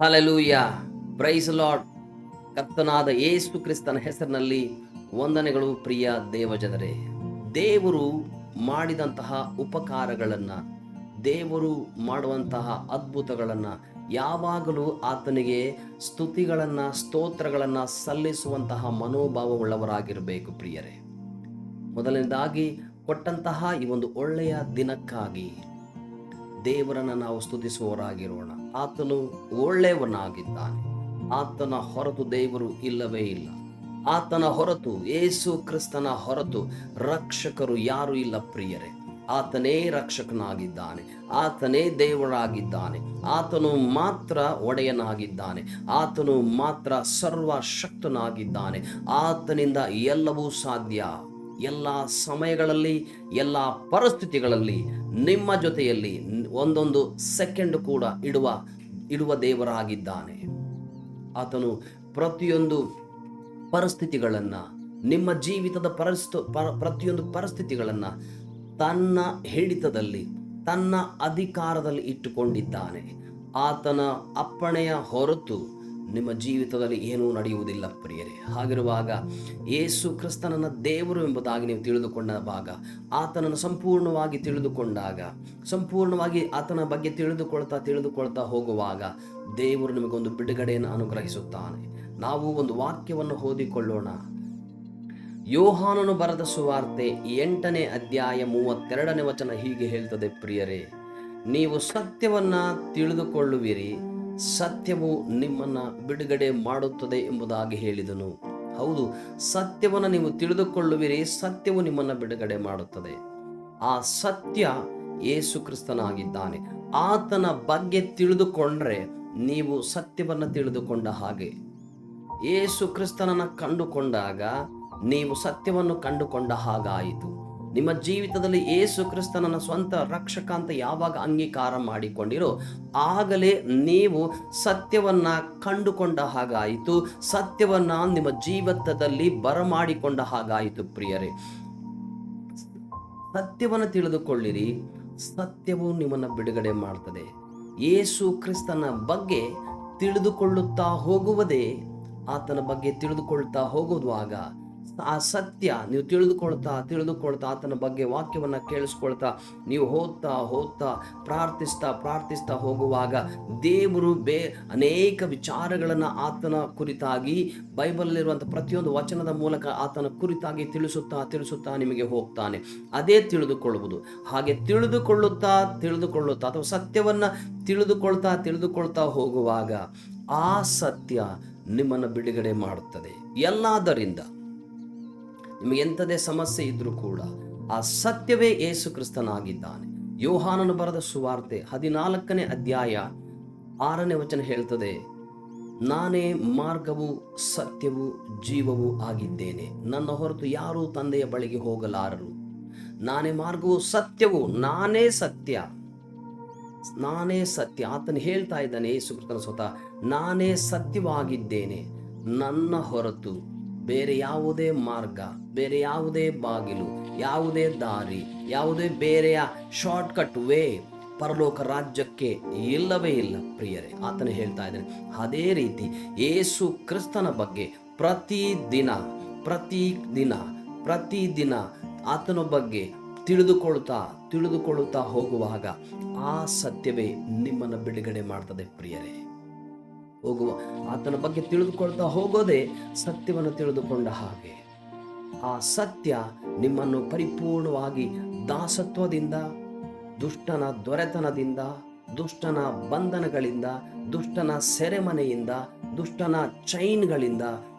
Hallelujah, price lord. ಕರ್ತನಾದ ಯೇಸು ಕ್ರಿಸ್ತನ ಹೆಸರಿನಲ್ಲಿ ವಂದನೆಗಳು. ಪ್ರಿಯ ದೇವಜನರೇ, ದೇವರು ಮಾಡಿದಂತಹ ಉಪಕಾರಗಳನ್ನು, ದೇವರು ಮಾಡುವಂತಹ ಅದ್ಭುತಗಳನ್ನು ಯಾವಾಗಲೂ ಆತನಿಗೆ ಸ್ತುತಿಗಳನ್ನು, ಸ್ತೋತ್ರಗಳನ್ನು ಸಲ್ಲಿಸುವಂತಹ ಮನೋಭಾವವುಳ್ಳವರಾಗಿರಬೇಕು. ಪ್ರಿಯರೇ, ಮೊದಲನೇದಾಗಿ ಕೊಟ್ಟಂತಹ ಈ ಒಂದು ಒಳ್ಳೆಯ ದಿನಕ್ಕಾಗಿ ದೇವರನ್ನು ನಾವು ಸ್ತುತಿಸುವವರಾಗಿರೋಣ. ಆತನು ಒಳ್ಳೆಯವನಾಗಿದ್ದಾನೆ. ಆತನ ಹೊರತು ದೇವರು ಇಲ್ಲವೇ ಇಲ್ಲ. ಆತನ ಹೊರತು, ಯೇಸು ಕ್ರಿಸ್ತನ ಹೊರತು ರಕ್ಷಕರು ಯಾರೂ ಇಲ್ಲ. ಪ್ರಿಯರೇ, ಆತನೇ ರಕ್ಷಕನಾಗಿದ್ದಾನೆ, ಆತನೇ ದೇವರಾಗಿದ್ದಾನೆ, ಆತನು ಮಾತ್ರ ಒಡೆಯನಾಗಿದ್ದಾನೆ, ಆತನು ಮಾತ್ರ ಸರ್ವಶಕ್ತನಾಗಿದ್ದಾನೆ. ಆತನಿಂದ ಎಲ್ಲವೂ ಸಾಧ್ಯ. ಎಲ್ಲ ಸಮಯಗಳಲ್ಲಿ, ಎಲ್ಲ ಪರಿಸ್ಥಿತಿಗಳಲ್ಲಿ ನಿಮ್ಮ ಜೊತೆಯಲ್ಲಿ ಒಂದೊಂದು ಸೆಕೆಂಡ್ ಕೂಡ ಇಡುವ ದೇವರಾಗಿದ್ದಾನೆ. ಆತನು ಪ್ರತಿಯೊಂದು ಪರಿಸ್ಥಿತಿಗಳನ್ನು, ನಿಮ್ಮ ಜೀವಿತದ ಪ್ರತಿಯೊಂದು ಪರಿಸ್ಥಿತಿಗಳನ್ನು ತನ್ನ ಹಿಡಿತದಲ್ಲಿ, ತನ್ನ ಅಧಿಕಾರದಲ್ಲಿ ಇಟ್ಟುಕೊಂಡಿದ್ದಾನೆ. ಆತನ ಅಪ್ಪಣೆಯ ಹೊರತು ನಿಮ್ಮ ಜೀವಿತದಲ್ಲಿ ಏನೂ ನಡೆಯುವುದಿಲ್ಲ. ಪ್ರಿಯರೇ, ಹಾಗಿರುವಾಗ ಯೇಸು ಕ್ರಿಸ್ತನನ್ನು ದೇವರು ಎಂಬುದಾಗಿ ನೀವು ತಿಳಿದುಕೊಂಡಾಗ, ಆತನನ್ನು ಸಂಪೂರ್ಣವಾಗಿ ತಿಳಿದುಕೊಂಡಾಗ, ಸಂಪೂರ್ಣವಾಗಿ ಆತನ ಬಗ್ಗೆ ತಿಳಿದುಕೊಳ್ತಾ ಹೋಗುವಾಗ ದೇವರು ನಿಮಗೊಂದು ಬಿಡುಗಡೆಯನ್ನು ಅನುಗ್ರಹಿಸುತ್ತಾನೆ. ನಾವು ಒಂದು ವಾಕ್ಯವನ್ನು ಓದಿಕೊಳ್ಳೋಣ. ಯೋಹಾನನು ಬರೆದ ಸುವಾರ್ತೆ 8ನೇ ಅಧ್ಯಾಯ 32ನೇ ವಚನ ಹೀಗೆ ಹೇಳ್ತದೆ. ಪ್ರಿಯರೇ, ನೀವು ಸತ್ಯವನ್ನು ತಿಳಿದುಕೊಳ್ಳುವಿರಿ, ಸತ್ಯವು ನಿಮ್ಮನ್ನು ಬಿಡುಗಡೆ ಮಾಡುತ್ತದೆ ಎಂಬುದಾಗಿ ಹೇಳಿದನು. ಹೌದು, ಸತ್ಯವನ್ನು ನೀವು ತಿಳಿದುಕೊಳ್ಳುವಿರಿ, ಸತ್ಯವು ನಿಮ್ಮನ್ನು ಬಿಡುಗಡೆ ಮಾಡುತ್ತದೆ. ಆ ಸತ್ಯ ಯೇಸು ಕ್ರಿಸ್ತನಾಗಿದ್ದಾನೆ. ಆತನ ಬಗ್ಗೆ ತಿಳಿದುಕೊಂಡ್ರೆ ನೀವು ಸತ್ಯವನ್ನು ತಿಳಿದುಕೊಂಡ ಹಾಗೆ. ಯೇಸು ಕ್ರಿಸ್ತನನ್ನು ಕಂಡುಕೊಂಡಾಗ ನೀವು ಸತ್ಯವನ್ನು ಕಂಡುಕೊಂಡ ಹಾಗಾಯಿತು. ನಿಮ್ಮ ಜೀವಿತದಲ್ಲಿ ಯೇಸು ಕ್ರಿಸ್ತನನ್ನ ಸ್ವಂತ ರಕ್ಷಕ ಅಂತ ಯಾವಾಗ ಅಂಗೀಕಾರ ಮಾಡಿಕೊಂಡಿರೋ ಆಗಲೇ ನೀವು ಸತ್ಯವನ್ನ ಕಂಡುಕೊಂಡ ಹಾಗಾಯಿತು, ಸತ್ಯವನ್ನ ನಿಮ್ಮ ಜೀವಿತದಲ್ಲಿ ಬರಮಾಡಿಕೊಂಡ ಹಾಗಾಯಿತು. ಪ್ರಿಯರೇ, ಸತ್ಯವನ್ನು ತಿಳಿದುಕೊಳ್ಳಿರಿ, ಸತ್ಯವು ನಿಮ್ಮನ್ನು ಬಿಡುಗಡೆ ಮಾಡ್ತದೆ. ಯೇಸು ಕ್ರಿಸ್ತನ ಬಗ್ಗೆ ತಿಳಿದುಕೊಳ್ಳುತ್ತಾ ಹೋಗುವುದೇ, ಆತನ ಬಗ್ಗೆ ತಿಳಿದುಕೊಳ್ತಾ ಹೋಗುವಾಗ ಆ ಸತ್ಯ ನೀವು ತಿಳಿದುಕೊಳ್ತಾ ಆತನ ಬಗ್ಗೆ ವಾಕ್ಯವನ್ನು ಕೇಳಿಸ್ಕೊಳ್ತಾ ನೀವು ಹೋಗ್ತಾ ಪ್ರಾರ್ಥಿಸ್ತಾ ಹೋಗುವಾಗ ದೇವರು ಅನೇಕ ವಿಚಾರಗಳನ್ನು ಆತನ ಕುರಿತಾಗಿ, ಬೈಬಲಲ್ಲಿರುವಂಥ ಪ್ರತಿಯೊಂದು ವಚನದ ಮೂಲಕ ಆತನ ಕುರಿತಾಗಿ ತಿಳಿಸುತ್ತಾ ನಿಮಗೆ ಹೋಗ್ತಾನೆ. ಅದೇ ತಿಳಿದುಕೊಳ್ಳುವುದು. ಹಾಗೆ ತಿಳಿದುಕೊಳ್ಳುತ್ತಾ ಅಥವಾ ಸತ್ಯವನ್ನು ತಿಳಿದುಕೊಳ್ತಾ ಹೋಗುವಾಗ ಆ ಸತ್ಯ ನಿಮ್ಮನ್ನು ಬಿಡುಗಡೆ ಮಾಡುತ್ತದೆ. ಎಲ್ಲದರಿಂದ ನಿಮಗೆ ಎಂಥದೇ ಸಮಸ್ಯೆ ಇದ್ರೂ ಕೂಡ ಆ ಸತ್ಯವೇ ಯೇಸು ಕ್ರಿಸ್ತನಾಗಿದ್ದಾನೆ. ಯೋಹಾನನು ಬರೆದ ಸುವಾರ್ತೆ 14ನೇ ಅಧ್ಯಾಯ 6ನೇ ವಚನ ಹೇಳ್ತದೆ, ನಾನೇ ಮಾರ್ಗವು, ಸತ್ಯವೂ, ಜೀವವೂ ಆಗಿದ್ದೇನೆ. ನನ್ನ ಹೊರತು ಯಾರೂ ತಂದೆಯ ಬಳಿಗೆ ಹೋಗಲಾರರು. ನಾನೇ ಮಾರ್ಗವು, ಸತ್ಯವೂ, ನಾನೇ ಸತ್ಯ. ಆತನು ಹೇಳ್ತಾ ಇದ್ದಾನೆ, ಯೇಸು ಕ್ರಿಸ್ತನ ಸ್ವತಃ, ನಾನೇ ಸತ್ಯವಾಗಿದ್ದೇನೆ. ನನ್ನ ಹೊರತು ಬೇರೆ ಯಾವುದೇ ಮಾರ್ಗ, ಬೇರೆ ಯಾವುದೇ ಬಾಗಿಲು, ಯಾವುದೇ ದಾರಿ, ಯಾವುದೇ ಬೇರೆಯ ಶಾರ್ಟ್ಕಟ್ ವೇ ಪರಲೋಕ ರಾಜ್ಯಕ್ಕೆ ಇಲ್ಲವೇ ಇಲ್ಲ. ಪ್ರಿಯರೇ, ಆತನು ಹೇಳ್ತಾ ಇದ್ದಾನೆ. ಅದೇ ರೀತಿ ಯೇಸು ಕ್ರಿಸ್ತನ ಬಗ್ಗೆ ಪ್ರತಿದಿನ ಆತನ ಬಗ್ಗೆ ತಿಳಿದುಕೊಳ್ಳುತ್ತಾ ಹೋಗುವಾಗ ಆ ಸತ್ಯವೇ ನಿಮ್ಮನ್ನು ಬಿಡುಗಡೆ ಮಾಡ್ತದೆ. ಪ್ರಿಯರೇ, ಆತನ ಬಗ್ಗೆ ತಿಳಿದುಕೊಳ್ತಾ ಹೋಗೋದೇ ಸತ್ಯವನ್ನು ತಿಳಿದುಕೊಂಡ ಹಾಗೆ. ಆ ಸತ್ಯ ನಿಮ್ಮನ್ನು ಪರಿಪೂರ್ಣವಾಗಿ ದಾಸತ್ವದಿಂದ, ದುಷ್ಟನ ದೊರೆತನದಿಂದ, ದುಷ್ಟನ ಬಂಧನಗಳಿಂದ, ದುಷ್ಟನ ಸೆರೆಮನೆಯಿಂದ, ದುಷ್ಟನ ಚೈನ್ಗಳಿಂದ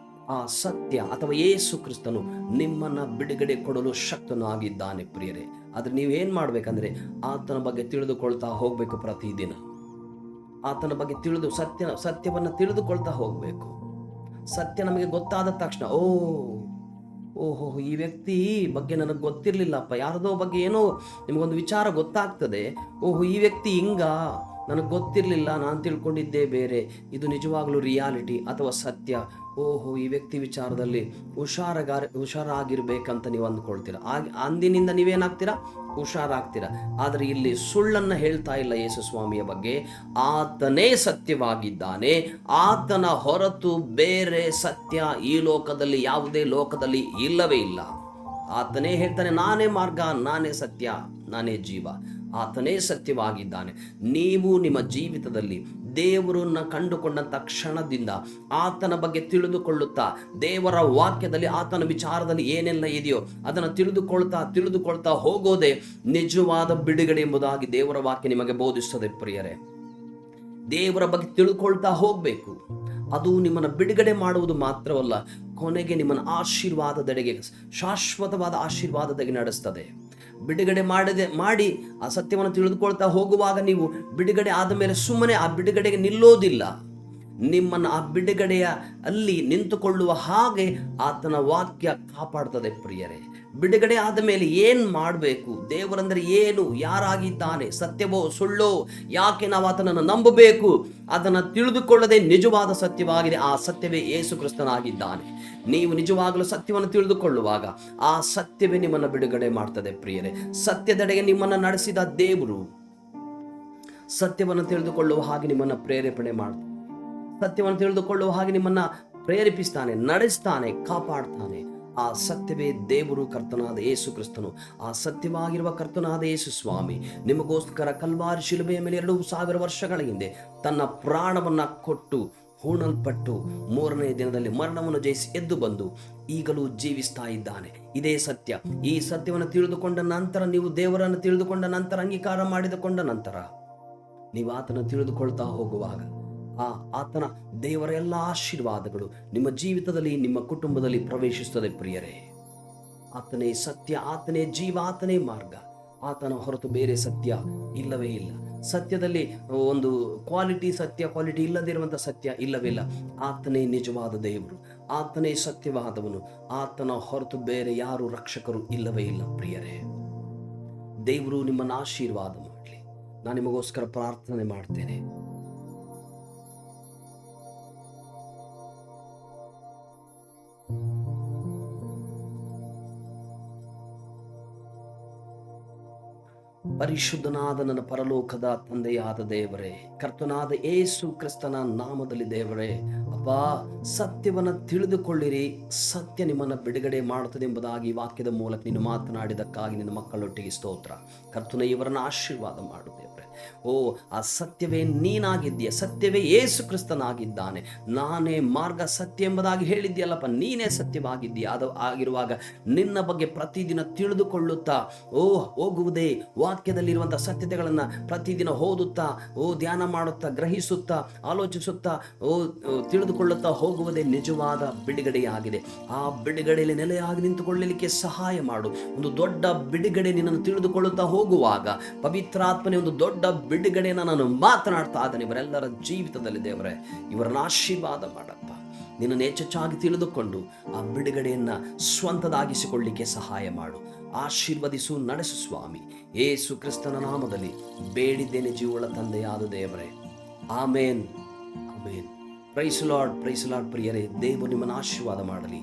ಆ ಸತ್ಯ ಅಥವಾ ಯೇಸು ಕ್ರಿಸ್ತನು ನಿಮ್ಮನ್ನು ಬಿಡುಗಡೆ ಕೊಡಲು ಶಕ್ತನಾಗಿದ್ದಾನೆ. ಪ್ರಿಯರೇ, ಆದ್ರೆ ನೀವೇನ್ ಮಾಡ್ಬೇಕಂದ್ರೆ ಆತನ ಬಗ್ಗೆ ತಿಳಿದುಕೊಳ್ತಾ ಹೋಗ್ಬೇಕು. ಪ್ರತಿದಿನ ಆತನ ಬಗ್ಗೆ ಸತ್ಯವನ್ನು ತಿಳಿದುಕೊಳ್ತಾ ಹೋಗಬೇಕು. ಸತ್ಯ ನಮಗೆ ಗೊತ್ತಾದ ತಕ್ಷಣ ಓಹೋ ಈ ವ್ಯಕ್ತಿ ಬಗ್ಗೆ ನನಗೆ ಗೊತ್ತಿರಲಿಲ್ಲಪ್ಪ, ಯಾರದೋ ಬಗ್ಗೆ ಏನೋ ನಿಮಗೊಂದು ವಿಚಾರ ಗೊತ್ತಾಗ್ತದೆ. ಈ ವ್ಯಕ್ತಿ ಹಿಂಗ, ನನಗೆ ಗೊತ್ತಿರಲಿಲ್ಲ, ನಾನು ತಿಳ್ಕೊಂಡಿದ್ದೇ ಬೇರೆ, ಇದು ನಿಜವಾಗ್ಲೂ ರಿಯಾಲಿಟಿ ಅಥವಾ ಸತ್ಯ, ಓಹೋ ಈ ವ್ಯಕ್ತಿ ವಿಚಾರದಲ್ಲಿ ಹುಷಾರಾಗಿರ್ಬೇಕಂತ ನೀವು ಅಂದ್ಕೊಳ್ತೀರ. ಅಂದಿನಿಂದ ನೀವೇನಾಗ್ತೀರಾ? ಹುಷಾರಾಗ್ತೀರಾ. ಆದರೆ ಇಲ್ಲಿ ಸುಳ್ಳನ್ನು ಹೇಳ್ತಾ ಇಲ್ಲ ಯೇಸು ಸ್ವಾಮಿಯ ಬಗ್ಗೆ. ಆತನೇ ಸತ್ಯವಾಗಿದ್ದಾನೆ, ಆತನ ಹೊರತು ಬೇರೆ ಸತ್ಯ ಈ ಲೋಕದಲ್ಲಿ, ಯಾವುದೇ ಲೋಕದಲ್ಲಿ ಇಲ್ಲವೇ ಇಲ್ಲ. ಆತನೇ ಹೇಳ್ತಾನೆ, ನಾನೇ ಮಾರ್ಗ, ನಾನೇ ಸತ್ಯ, ನಾನೇ ಜೀವ. ಆತನೇ ಸತ್ಯವಾಗಿದ್ದಾನೆ. ನೀವು ನಿಮ್ಮ ಜೀವಿತದಲ್ಲಿ ದೇವರನ್ನ ಕಂಡುಕೊಂಡಂಥ ಕ್ಷಣದಿಂದ ಆತನ ಬಗ್ಗೆ ತಿಳಿದುಕೊಳ್ಳುತ್ತಾ, ದೇವರ ವಾಕ್ಯದಲ್ಲಿ ಆತನ ವಿಚಾರದಲ್ಲಿ ಏನೆಲ್ಲ ಇದೆಯೋ ಅದನ್ನು ತಿಳಿದುಕೊಳ್ತಾ ಹೋಗೋದೇ ನಿಜವಾದ ಬಿಡುಗಡೆ ಎಂಬುದಾಗಿ ದೇವರ ವಾಕ್ಯ ನಿಮಗೆ ಬೋಧಿಸುತ್ತದೆ ಪ್ರಿಯರೇ. ದೇವರ ಬಗ್ಗೆ ತಿಳಿದುಕೊಳ್ತಾ ಹೋಗಬೇಕು. ಅದು ನಿಮ್ಮನ್ನು ಬಿಡುಗಡೆ ಮಾಡುವುದು ಮಾತ್ರವಲ್ಲ, ಕೊನೆಗೆ ನಿಮ್ಮನ್ನು ಆಶೀರ್ವಾದದೆಡೆಗೆ, ಶಾಶ್ವತವಾದ ಆಶೀರ್ವಾದದೆಡೆಗೆ ನಡೆಸ್ತದೆ. ಬಿಡುಗಡೆ ಮಾಡಿ ಆ ಸತ್ಯವನ್ನು ತಿಳಿದುಕೊಳ್ತಾ ಹೋಗುವಾಗ ನೀವು ಬಿಡುಗಡೆ ಆದ ಮೇಲೆ ಸುಮ್ಮನೆ ಆ ಬಿಡುಗಡೆಗೆ ನಿಲ್ಲೋದಿಲ್ಲ. ನಿಮ್ಮನ್ನು ಆ ಬಿಡುಗಡೆಯ ಅಲ್ಲಿ ನಿಂತುಕೊಳ್ಳುವ ಹಾಗೆ ಆತನ ವಾಕ್ಯ ಕಾಪಾಡ್ತದೆ ಪ್ರಿಯರೇ. ಬಿಡುಗಡೆ ಆದ ಮೇಲೆ ಏನು ಮಾಡಬೇಕು, ದೇವರಂದರೆ ಏನು, ಯಾರಾಗಿದ್ದಾನೆ, ಸತ್ಯವೋ ಸುಳ್ಳೋ, ಯಾಕೆ ನಾವು ಆತನನ್ನು ನಂಬಬೇಕು, ಅದನ್ನು ತಿಳಿದುಕೊಳ್ಳದೆ ನಿಜವಾದ ಸತ್ಯವಾಗಿದೆ. ಆ ಸತ್ಯವೇ ಯೇಸು ಕ್ರಿಸ್ತನಾಗಿದ್ದಾನೆ. ನೀವು ನಿಜವಾಗಲೂ ಸತ್ಯವನ್ನು ತಿಳಿದುಕೊಳ್ಳುವಾಗ ಆ ಸತ್ಯವೇ ನಿಮ್ಮನ್ನು ಬಿಡುಗಡೆ ಮಾಡ್ತದೆ ಪ್ರಿಯರೇ. ಸತ್ಯದೆಡೆಗೆ ನಿಮ್ಮನ್ನು ನಡೆಸಿದ ದೇವರು ಸತ್ಯವನ್ನು ತಿಳಿದುಕೊಳ್ಳುವ ಹಾಗೆ ನಿಮ್ಮನ್ನು ಪ್ರೇರೇಪಣೆ ಮಾಡ್ತಾನೆ. ಸತ್ಯವನ್ನು ತಿಳಿದುಕೊಳ್ಳುವ ಹಾಗೆ ನಿಮ್ಮನ್ನು ಪ್ರೇರೇಪಿಸ್ತಾನೆ, ನಡೆಸ್ತಾನೆ, ಕಾಪಾಡ್ತಾನೆ. ಆ ಸತ್ಯವೇ ದೇವರು, ಕರ್ತನಾದ ಯೇಸು ಕ್ರಿಸ್ತನು. ಆ ಸತ್ಯವಾಗಿರುವ ಕರ್ತನಾದ ಯೇಸು ಸ್ವಾಮಿ ನಿಮಗೋಸ್ಕರ ಕಲ್ವಾರಿ ಶಿಲುಬೆಯ ಮೇಲೆ 2000 ವರ್ಷಗಳ ಹಿಂದೆ ತನ್ನ ಪ್ರಾಣವನ್ನು ಕೊಟ್ಟು ಹೂಣಲ್ಪಟ್ಟು 3ನೇ ದಿನದಲ್ಲಿ ಮರಣವನ್ನು ಜಯಿಸಿ ಎದ್ದು ಬಂದು ಈಗಲೂ ಜೀವಿಸ್ತಾ ಇದ್ದಾನೆ. ಇದೇ ಸತ್ಯ. ಈ ಸತ್ಯವನ್ನು ತಿಳಿದುಕೊಂಡ ನಂತರ, ನೀವು ದೇವರನ್ನು ತಿಳಿದುಕೊಂಡ ನಂತರ, ಅಂಗೀಕಾರ ಮಾಡಿದುಕೊಂಡ ನಂತರ, ನೀವು ಆತನ ತಿಳಿದುಕೊಳ್ತಾ ಹೋಗುವಾಗ ಆತನ ದೇವರ ಎಲ್ಲ ಆಶೀರ್ವಾದಗಳು ನಿಮ್ಮ ಜೀವಿತದಲ್ಲಿ, ನಿಮ್ಮ ಕುಟುಂಬದಲ್ಲಿ ಪ್ರವೇಶಿಸುತ್ತದೆ ಪ್ರಿಯರೇ. ಆತನೇ ಸತ್ಯ, ಆತನೇ ಜೀವ, ಆತನೇ ಮಾರ್ಗ. ಆತನ ಹೊರತು ಬೇರೆ ಸತ್ಯ ಇಲ್ಲವೇ ಇಲ್ಲ. ಸತ್ಯದಲ್ಲಿ ಒಂದು ಕ್ವಾಲಿಟಿ ಇಲ್ಲದಿರುವಂಥ ಸತ್ಯ ಇಲ್ಲವಿಲ್ಲ. ಆತನೇ ನಿಜವಾದ ದೇವರು, ಆತನೇ ಸತ್ಯವಾದವನು. ಆತನ ಹೊರತು ಬೇರೆ ಯಾರು ರಕ್ಷಕರು ಇಲ್ಲವೇ ಇಲ್ಲ ಪ್ರಿಯರೇ. ದೇವರು ನಿಮ್ಮನ್ನು ಆಶೀರ್ವಾದ ಮಾಡಲಿ. ನಾನು ನಿಮಗೋಸ್ಕರ ಪ್ರಾರ್ಥನೆ ಮಾಡ್ತೇನೆ. ಪರಿಶುದ್ಧನಾದ ನನ್ನ ಪರಲೋಕದ ತಂದೆಯಾದ ದೇವರೇ, ಕರ್ತನಾದ ಯೇಸು ಕ್ರಿಸ್ತನ ನಾಮದಲ್ಲಿ ದೇವರೇ, ಅಪ್ಪಾ, ಸತ್ಯವನ್ನು ತಿಳಿದುಕೊಳ್ಳಿರಿ, ಸತ್ಯ ನಿಮ್ಮನ್ನು ಬಿಡುಗಡೆ ಮಾಡುತ್ತದೆ ಎಂಬುದಾಗಿ ವಾಕ್ಯದ ಮೂಲಕ ನೀನು ಮಾತನಾಡಿದಕ್ಕಾಗಿ ನಿನ್ನ ಮಕ್ಕಳೊಟ್ಟಿಗೆ ಸ್ತೋತ್ರ. ಕರ್ತನೇ, ಇವರನ್ನು ಆಶೀರ್ವಾದ ಮಾಡು ದೇವರೇ. ಓ, ಆ ಸತ್ಯವೇ ನೀನಾಗಿದ್ದೀಯ, ಸತ್ಯವೇ ಯೇಸು ಕ್ರಿಸ್ತನಾಗಿದ್ದಾನೆ. ನಾನೇ ಮಾರ್ಗ, ಸತ್ಯ ಎಂಬುದಾಗಿ ಹೇಳಿದ್ಯಲ್ಲಪ್ಪ, ನೀನೇ ಸತ್ಯವಾಗಿದ್ದೀಯ. ಅದು ಆಗಿರುವಾಗ ನಿನ್ನ ಬಗ್ಗೆ ಪ್ರತಿದಿನ ತಿಳಿದುಕೊಳ್ಳುತ್ತಾ ಹೋಗುವುದೇ, ವಾಕ್ಯದಲ್ಲಿರುವಂಥ ಸತ್ಯತೆಗಳನ್ನು ಪ್ರತಿದಿನ ಓದುತ್ತಾ, ಧ್ಯಾನ ಮಾಡುತ್ತಾ, ಗ್ರಹಿಸುತ್ತಾ, ಆಲೋಚಿಸುತ್ತಾ, ತಿಳಿದುಕೊಳ್ಳುತ್ತಾ ಹೋಗುವುದೇ ನಿಜವಾದ ಬಿಡುಗಡೆಯಾಗಿದೆ. ಆ ಬಿಡುಗಡೆಯಲ್ಲಿ ನೆಲೆಯಾಗಿ ನಿಂತುಕೊಳ್ಳಲಿಕ್ಕೆ ಸಹಾಯ ಮಾಡು. ಒಂದು ದೊಡ್ಡ ಬಿಡುಗಡೆ ನಿನ್ನನ್ನು ತಿಳಿದುಕೊಳ್ಳುತ್ತಾ ಹೋಗುವಾಗ ಪವಿತ್ರಾತ್ಮನೇ ಒಂದು ದೊಡ್ಡ ಬಿಡುಗಡೆಯನ್ನು ನಾನು ಮಾತನಾಡ್ತಾ ಇದ್ದೇನೆ ಇವರೆಲ್ಲರ ಜೀವಿತದಲ್ಲಿ. ದೇವರೇ, ಇವರನ್ನು ಆಶೀರ್ವಾದ ಮಾಡಪ್ಪ. ನಿನ್ನನ್ನು ಹೆಚ್ಚೆಚ್ಚಾಗಿ ತಿಳಿದುಕೊಂಡು ಆ ಬಿಡುಗಡೆಯನ್ನು ಸ್ವಂತದಾಗಿಸಿಕೊಳ್ಳಿಕ್ಕೆ ಸಹಾಯ ಮಾಡು. ಆಶೀರ್ವದಿಸು, ನಡೆಸು ಸ್ವಾಮಿ. ಯೇಸು ಕ್ರಿಸ್ತನ ನಾಮದಲ್ಲಿ ಬೇಡಿದ್ದೇನೆ ಜೀವಳ ತಂದೆಯಾದ ದೇವರೇ, ಆಮೇನ್, ಆಮೇನ್. ಪ್ರೈಸ್ ಲಾರ್ಡ್, ಪ್ರೈಸ್ ಲಾರ್ಡ್ ಪ್ರಿಯರೇ. ದೇವರು ನಿಮ್ಮನ್ನು ಆಶೀರ್ವಾದ ಮಾಡಲಿ.